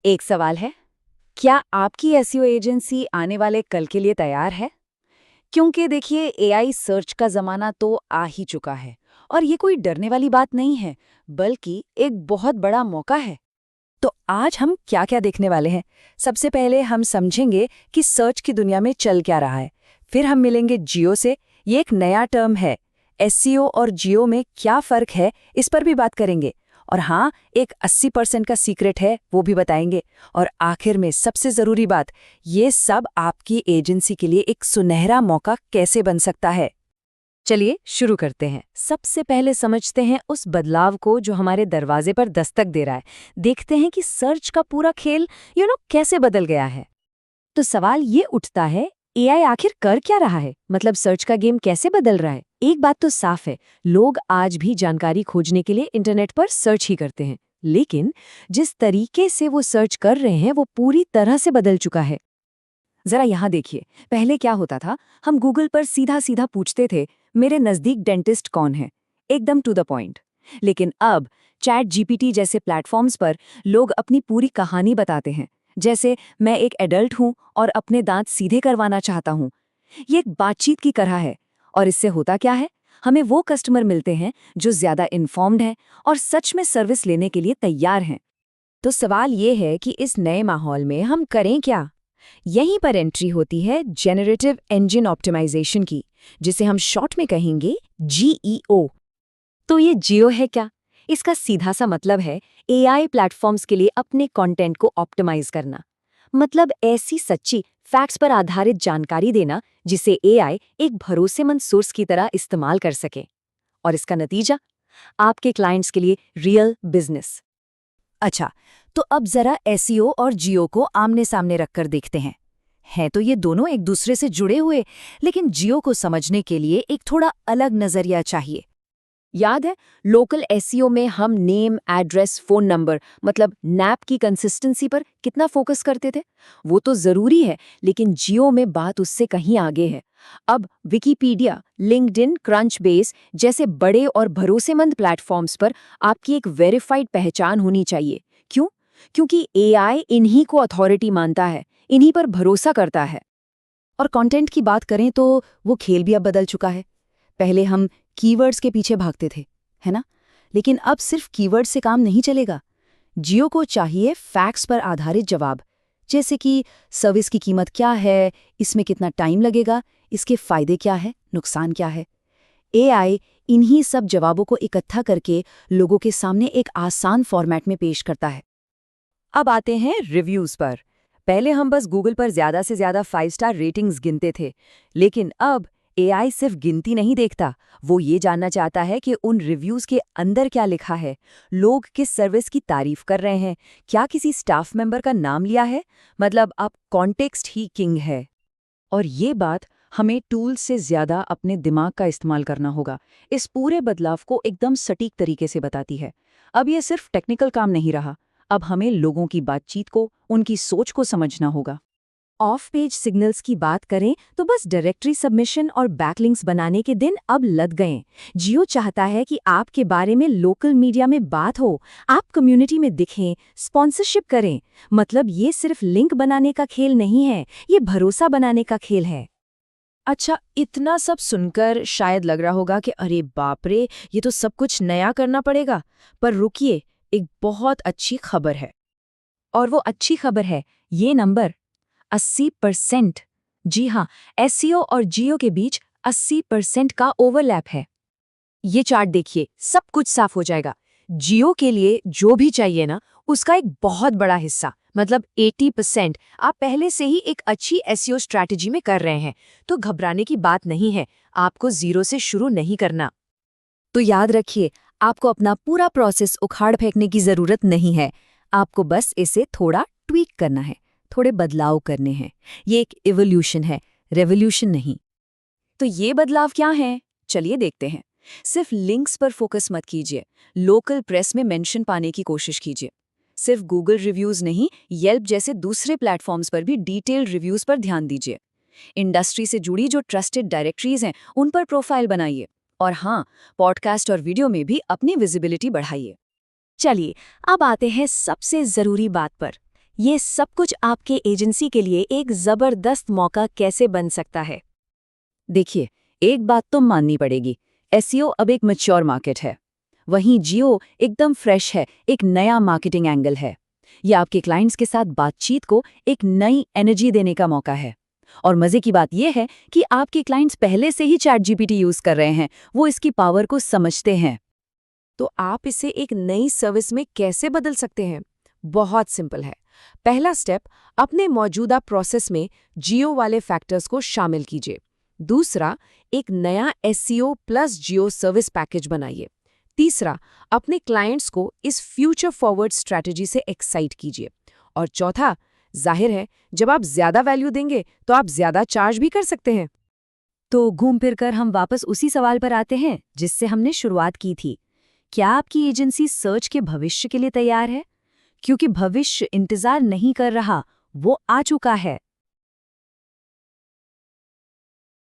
एक सवाल है, क्या आपकी एसईओ एजेंसी आने वाले कल के लिए तैयार है? क्योंकि देखिए एआई सर्च का ज़माना तो आ ही चुका है और ये कोई डरने वाली बात नहीं है, बल्कि एक बहुत बड़ा मौका है। तो आज हम क्या-क्या देखने वाले हैं? सबसे पहले हम समझेंगे कि सर्च की दुनिया में चल क्या रहा है। फिर हम मिलेंगे जियो से, ये एक नया टर्म है। एसईओ और जियो में क्या फ़र्क है, इस पर भी बात करेंगे। और हाँ, एक 80% का सीक्रेट है, वो भी बताएंगे। और आखिर में सबसे ज़रूरी बात, ये सब आपकी एजेंसी के लिए एक सुनहरा मौका कैसे बन सकता है। चलिए शुरू करते हैं। सबसे पहले समझते हैं उस बदलाव को जो हमारे दरवाजे पर दस्तक दे रहा है। देखते हैं कि सर्च का पूरा खेल कैसे बदल गया है। तो सवाल ये उठता है, एआई आखिर कर क्या रहा है? मतलब सर्च का गेम कैसे बदल रहा है? एक बात तो साफ है, लोग आज भी जानकारी खोजने के लिए इंटरनेट पर सर्च ही करते हैं, लेकिन जिस तरीके से वो सर्च कर रहे हैं वो पूरी तरह से बदल चुका है। जरा यहाँ देखिए, पहले क्या होता था, हम गूगल पर सीधा सीधा पूछते थे, मेरे नज़दीक डेंटिस्ट कौन है, एकदम टू द पॉइंट। लेकिन अब चैट जीपीटी जैसे प्लेटफॉर्म्स पर लोग अपनी पूरी कहानी बताते हैं। जैसे, मैं एक एडल्ट हूँ और अपने दांत सीधे करवाना चाहता हूँ। ये एक बातचीत की तरह है। और इससे होता क्या है, हमें वो कस्टमर मिलते हैं जो ज्यादा इन्फॉर्म्ड हैं और सच में सर्विस लेने के लिए तैयार हैं। तो सवाल ये है कि इस नए माहौल में हम करें क्या? यहीं पर एंट्री होती है जेनरेटिव इंजन ऑप्टिमाइजेशन की, जिसे हम शॉर्ट में कहेंगे जीईओ। तो ये जियो है क्या? इसका सीधा सा मतलब है एआई प्लेटफॉर्म्स के लिए अपने कंटेंट को ऑप्टिमाइज करना। मतलब ऐसी सच्ची फैक्ट्स पर आधारित जानकारी देना जिसे एआई एक भरोसेमंद सोर्स की तरह इस्तेमाल कर सके। और इसका नतीजा, आपके क्लाइंट्स के लिए रियल बिजनेस। अच्छा, तो अब जरा एसईओ और जियो को आमने सामने रखकर देखते हैं। हैं तो ये दोनों एक दूसरे से जुड़े हुए, लेकिन जियो को समझने के लिए एक थोड़ा अलग नजरिया चाहिए। याद है, लोकल एसईओ में हम नेम, एड्रेस, फोन नंबर मतलब नैप की कंसिस्टेंसी पर कितना फोकस करते थे? वो तो जरूरी है, लेकिन जियो में बात उससे कहीं आगे है। अब विकिपीडिया, लिंक्डइन, क्रंचबेस जैसे बड़े और भरोसेमंद प्लेटफॉर्म्स पर आपकी एक वेरीफाइड पहचान होनी चाहिए। क्यों? क्योंकि एआई इन्हीं को अथॉरिटी मानता है, इन्हीं पर भरोसा करता है। और कंटेंट की बात करें तो वो खेल भी अब बदल चुका है। पहले हम कीवर्ड्स के पीछे भागते थे, है ना? लेकिन अब सिर्फ कीवर्ड से काम नहीं चलेगा। जियो को चाहिए फैक्ट्स पर आधारित जवाब, जैसे कि सर्विस की कीमत क्या है, इसमें कितना टाइम लगेगा, इसके फायदे क्या है, नुकसान क्या है। एआई इन्हीं सब जवाबों को इकट्ठा करके लोगों के सामने एक आसान फॉर्मेट में पेश करता है। अब आते हैं रिव्यूज पर। पहले हम बस गूगल पर ज्यादा से ज्यादा 5 स्टार रेटिंग्स गिनते थे, लेकिन अब एआई सिर्फ गिनती नहीं देखता, वो ये जानना चाहता है कि उन रिव्यूज के अंदर क्या लिखा है। लोग किस सर्विस की तारीफ कर रहे हैं, क्या किसी स्टाफ मेंबर का नाम लिया है। मतलब अब कॉन्टेक्स्ट ही किंग है। और ये बात हमें टूल्स से ज्यादा अपने दिमाग का इस्तेमाल करना होगा। इस पूरे बदलाव को एकदम सटीक तरीके से बताती है। अब ये सिर्फ टेक्निकल काम नहीं रहा, अब हमें लोगों की बातचीत को, उनकी सोच को समझना होगा। ऑफ पेज सिग्नल्स की बात करें तो बस डायरेक्टरी सबमिशन और बैकलिंक्स बनाने के दिन अब लद गए। जियो चाहता है कि आपके बारे में लोकल मीडिया में बात हो, आप कम्युनिटी में दिखें, स्पॉन्सरशिप करें। मतलब ये सिर्फ लिंक बनाने का खेल नहीं है, ये भरोसा बनाने का खेल है। अच्छा, इतना सब सुनकर शायद लग रहा होगा कि अरे बाप रे, ये तो सब कुछ नया करना पड़ेगा। पर रुकिए, एक बहुत अच्छी खबर है। और वो अच्छी खबर है, ये नंबर 80%। जी हाँ, एसईओ और जियो के बीच 80% का ओवरलैप है। ये चार्ट देखिए, सब कुछ साफ हो जाएगा। जियो के लिए जो भी चाहिए ना, उसका एक बहुत बड़ा हिस्सा मतलब 80% आप पहले से ही एक अच्छी एसईओ स्ट्रैटेजी में कर रहे हैं। तो घबराने की बात नहीं है, आपको जीरो से शुरू नहीं करना। तो याद रखिए, आपको अपना पूरा प्रोसेस उखाड़ फेंकने की जरूरत नहीं है। आपको बस इसे थोड़ा ट्वीक करना है, थोड़े बदलाव करने हैं। ये एक इवोल्यूशन है, रेवोल्यूशन नहीं। तो ये बदलाव क्या हैं? चलिए देखते हैं। सिर्फ लिंक्स पर फोकस मत कीजिए, लोकल प्रेस में मेंशन पाने की कोशिश कीजिए। सिर्फ गूगल रिव्यूज नहीं, येल्प जैसे दूसरे प्लेटफॉर्म्स पर भी डिटेल्ड रिव्यूज पर ध्यान दीजिए। इंडस्ट्री से जुड़ी जो ट्रस्टेड डायरेक्टरीज हैं, उन पर प्रोफाइल बनाइए। और हाँ, पॉडकास्ट और वीडियो में भी अपनी विजिबिलिटी बढ़ाइए। चलिए, अब आते हैं सबसे जरूरी बात पर। ये सब कुछ आपके एजेंसी के लिए एक जबरदस्त मौका कैसे बन सकता है? देखिए, एक बात तो माननी पड़ेगी, एसईओ अब एक मैच्योर मार्केट है। वहीं जियो एकदम फ्रेश है, एक नया मार्केटिंग एंगल है। ये आपके क्लाइंट्स के साथ बातचीत को एक नई एनर्जी देने का मौका है। और मजे की बात यह है कि आपके क्लाइंट्स पहले से ही चैट जीपीटी यूज कर रहे हैं, वो इसकी पावर को समझते हैं। तो आप इसे एक नई सर्विस में कैसे बदल सकते हैं? बहुत सिंपल है। पहला स्टेप, अपने मौजूदा प्रोसेस में जियो वाले फैक्टर्स को शामिल कीजिए। दूसरा, एक नया एसईओ प्लस जियो सर्विस पैकेज बनाइए। तीसरा, अपने क्लाइंट्स को इस फ्यूचर फॉरवर्ड स्ट्रैटेजी से एक्साइट कीजिए। और चौथा, जाहिर है, जब आप ज्यादा वैल्यू देंगे तो आप ज्यादा चार्ज भी कर सकते हैं। तो घूम फिर कर हम वापस उसी सवाल पर आते हैं जिससे हमने शुरुआत की थी। क्या आपकी एजेंसी सर्च के भविष्य के लिए तैयार है? क्योंकि भविष्य इंतजार नहीं कर रहा, वो आ चुका है।